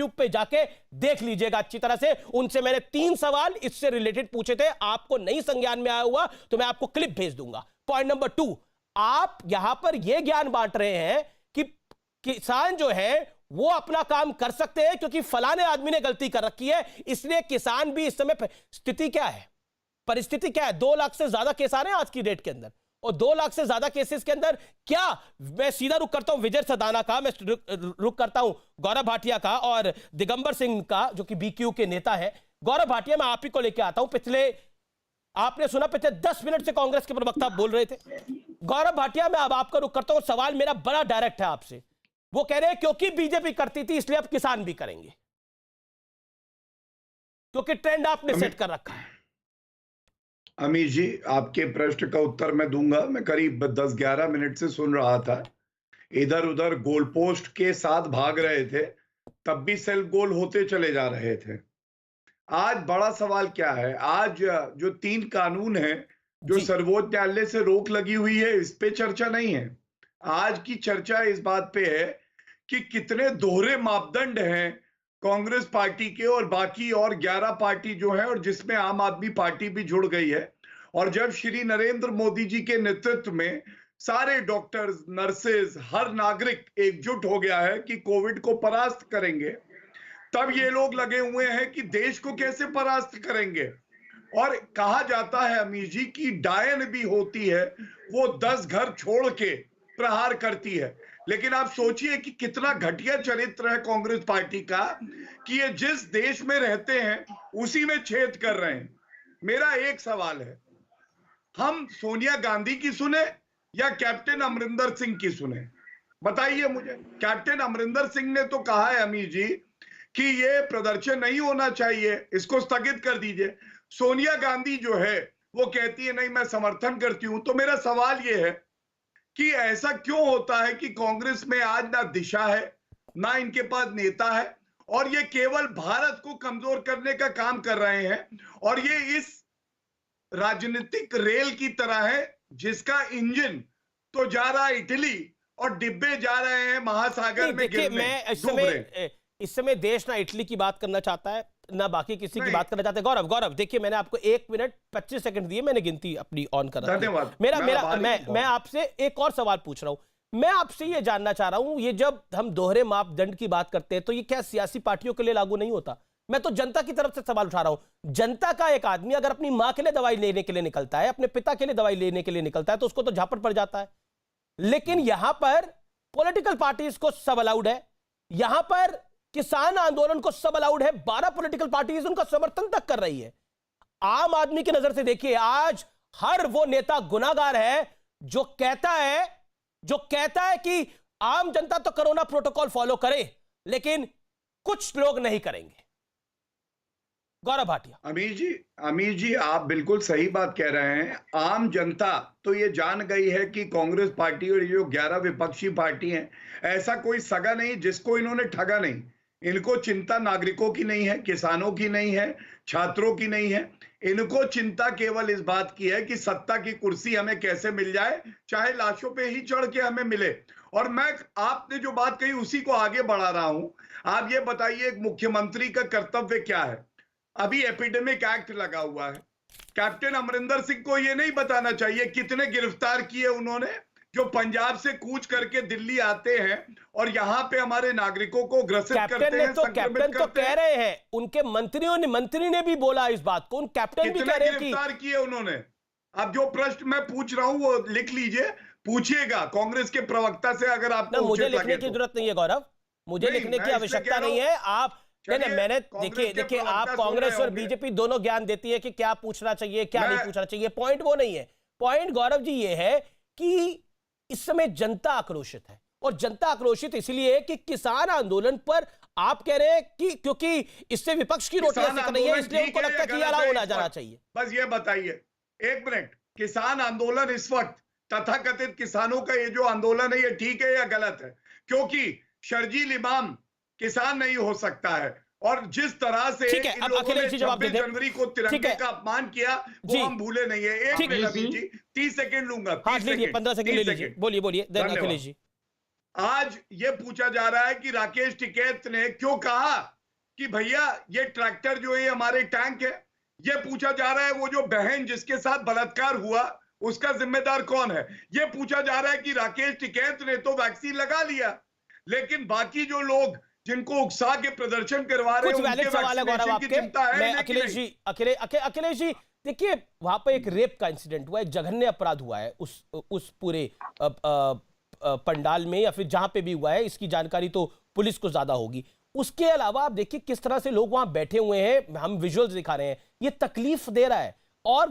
YouTube पे जाके देख लीजिएगा अच्छी तरह से। उनसे मैंने 3 सवाल इससे रिलेटेड पूछे थे, आपको नहीं संज्ञान में आया हुआ तो मैं आपको क्लिप भेज दूंगा। पॉइंट नंबर 2, आप यहां पर यह ज्ञान बांट रहे हैं कि किसान जो है वो अपना काम कर सकते हैं क्योंकि फलाने आदमी ने गलती कर रखी है, इसलिए किसान भी इस समय स्थिति क्या है, परिस्थिति क्या है। 2 लाख से ज्यादा केस आ रहे हैं आज की डेट के अंदर, और 2 लाख से ज्यादा केसेस के अंदर क्या, मैं सीधा रुक करता हूं विजय सदाना का, मैं रुक करता हूं गौरव भाटिया का और दिगंबर सिंह का जो कि बीक्यू के नेता है। गौरव भाटिया, मैं आप ही को लेकर आता हूं। पिछले आपने सुना पिछले 10 मिनट से कांग्रेस के प्रवक्ता बोल रहे थे। गौरव भाटिया, मैं अब आपका रुक करता हूं, सवाल मेरा बड़ा डायरेक्ट है आपसे। वो कह रहे हैं क्योंकि बीजेपी करती थी इसलिए अब किसान भी करेंगे, क्योंकि ट्रेंड आपने सेट कर रखा है। अमीश जी, आपके प्रश्न का उत्तर मैं दूंगा। मैं करीब 10-11 मिनट से सुन रहा था, इधर उधर गोल पोस्ट के साथ भाग रहे थे, तब भी सेल्फ गोल होते चले जा रहे थे। आज बड़ा सवाल क्या है, आज जो 3 कानून हैं जो सर्वोच्च न्यायालय से रोक लगी हुई है, इस पे चर्चा नहीं है। आज की चर्चा इस बात पे है कि कितने दोहरे मापदंड हैं कांग्रेस पार्टी के और बाकी और 11 पार्टी जो है, और जिसमें आम आदमी पार्टी भी जुड़ गई है। और जब श्री नरेंद्र मोदी जी के नेतृत्व में सारे डॉक्टर्स, नर्सेज, हर नागरिक एकजुट हो गया है कि कोविड को परास्त करेंगे, तब ये लोग लगे हुए हैं कि देश को कैसे परास्त करेंगे। और कहा जाता है अमीश जी की डायन भी होती है, वो 10 घर छोड़ के प्रहार करती है। लेकिन आप सोचिए कि कितना घटिया चरित्र है कांग्रेस पार्टी का कि ये जिस देश में रहते हैं उसी में छेद कर रहे हैं। मेरा एक सवाल है, हम सोनिया गांधी की सुने या कैप्टन अमरिंदर सिंह की सुने? बताइए मुझे। कैप्टन अमरिंदर सिंह ने तो कहा है अमीश जी कि ये प्रदर्शन नहीं होना चाहिए, इसको स्थगित कर दीजिए। सोनिया गांधी जो है वो कहती है नहीं मैं समर्थन करती हूं। तो मेरा सवाल ये है कि ऐसा क्यों होता है कि कांग्रेस में आज ना दिशा है, ना इनके पास नेता है, और ये केवल भारत को कमजोर करने का काम कर रहे हैं। और ये इस राजनीतिक रेल की तरह है जिसका इंजन तो जा रहा है इटली और डिब्बे जा रहे हैं महासागर में गिरने। मैं इस समय देश ना इटली की बात करना चाहता है ना बाकी किसी की बात करना चाहते हैं। गौरव देखिए, मैंने आपको 1 मिनट 25 सेकंड दिए, मैंने गिनती अपनी ऑन कर रखी है। मैं आपसे एक और सवाल पूछ रहा हूं। मैं आपसे ये जानना चाह रहा हूं, ये जब हम दोहरे मापदंड की बात करते हैं तो ये क्या सियासी पार्टियों के लिए लागू नहीं होता? मैं तो जनता की तरफ से सवाल उठा रहा हूं। जनता का एक आदमी अगर अपनी मां के लिए दवाई लेने के लिए निकलता है, अपने पिता के लिए दवाई लेने के लिए निकलता है, तो उसको तो झापट पड़ जाता है। लेकिन यहां पर पॉलिटिकल पार्टीज को सब अलाउड है, यहां पर किसान आंदोलन को सब अलाउड है, 12 पॉलिटिकल पार्टीज उनका समर्थन तक कर रही है। आम आदमी की नजर से देखिए, आज हर वो नेता गुनाहगार है जो कहता है कि आम जनता तो कोरोना प्रोटोकॉल फॉलो करे, लेकिन कुछ लोग नहीं करेंगे। गौरव भाटिया। अमीर जी आप बिल्कुल सही बात कह रहे हैं। आम जनता तो ये जान गई है कि कांग्रेस पार्टी और जो 11 विपक्षी पार्टी हैं, ऐसा कोई सगा नहीं जिसको इन्होंने ठगा नहीं। इनको चिंता नागरिकों की नहीं है, किसानों की नहीं है, छात्रों की नहीं है। इनको चिंता केवल इस बात की है कि सत्ता की कुर्सी हमें कैसे मिल जाए, चाहे लाशों पे ही चढ़ के हमें मिले। और मैं आपने जो बात कही उसी को आगे बढ़ा रहा हूं। आप ये बताइए, एक मुख्यमंत्री का कर्तव्य क्या है? अभी एपिडेमिक एक्ट लगा हुआ है, कैप्टन अमरिंदर सिंह को ये नहीं बताना चाहिए कितने गिरफ्तार किए उन्होंने, जो पंजाब से कूच करके दिल्ली आते हैं और यहां पे हमारे नागरिकों को ग्रसित करते हैं, कैप्टन तो कह रहे हैं, उनके मंत्री ने भी बोला इस बात को, उन कैप्टन भी कह रहे हैं कि गिरफ्तार किए उन्होंने। अब जो प्रश्न मैं पूछ रहा हूं वो लिख लीजिए, पूछिएगा कांग्रेस के प्रवक्ता से अगर आपको। मुझे लिखने की जरूरत नहीं है गौरव, मुझे लिखने की आवश्यकता नहीं है। आप मैंने देखिए आप कांग्रेस और बीजेपी दोनों ज्ञान देती है कि क्या पूछना चाहिए क्या नहीं पूछना चाहिए। पॉइंट वो नहीं है। पॉइंट गौरव जी ये है कि इस समय जनता आक्रोशित है, और जनता आक्रोशित इसलिए कि किसान आंदोलन पर आप कह रहे हैं कि क्योंकि इससे विपक्ष की रोटियां सेक रही है, इसलिए उनको लगता है कि अलाउ होना जाना चाहिए। बस ये बताइए, 1 मिनट, किसान आंदोलन इस वक्त तथाकथित किसानों का ये जो आंदोलन है, ये ठीक है या गलत है? क्योंकि शर्जील इमाम किसान नहीं हो सकता है, और जिस तरह से इन लोगों ने 26 जनवरी को तिरंगे का अपमान किया वो हम भूले नहीं है। 1 मिनट जी, 30 सेकंड लूंगा। 15 सेकंड ले लीजिए। बोलिए अखिलेश जी। आज ये पूछा जा रहा है कि राकेश टिकैत ने क्यों कहा कि भैया ये ट्रैक्टर जो है हमारे टैंक है। ये पूछा जा रहा है वो जो बहन जिसके साथ बलात्कार हुआ उसका जिम्मेदार कौन है। ये पूछा जा रहा है कि राकेश टिकैत ने तो वैक्सीन लगा लिया, लेकिन बाकी जो लोग जिनको उकसा के प्रदर्शन करवा रहे हैं उनके वैक्सीनेशन की चिंता है। अखिलेश जी देखिए, वहां पर एक रेप का इंसिडेंट हुआ है, जघन्य अपराध हुआ है उस पूरे पंडाल में या फिर जहां पे भी हुआ है, इसकी जानकारी तो पुलिस को ज्यादा होगी। उसके अलावा आप देखिए किस तरह से लोग वहां बैठे हुए हैं, हम विजुअल्स दिखा रहे हैं, ये तकलीफ दे रहा है। और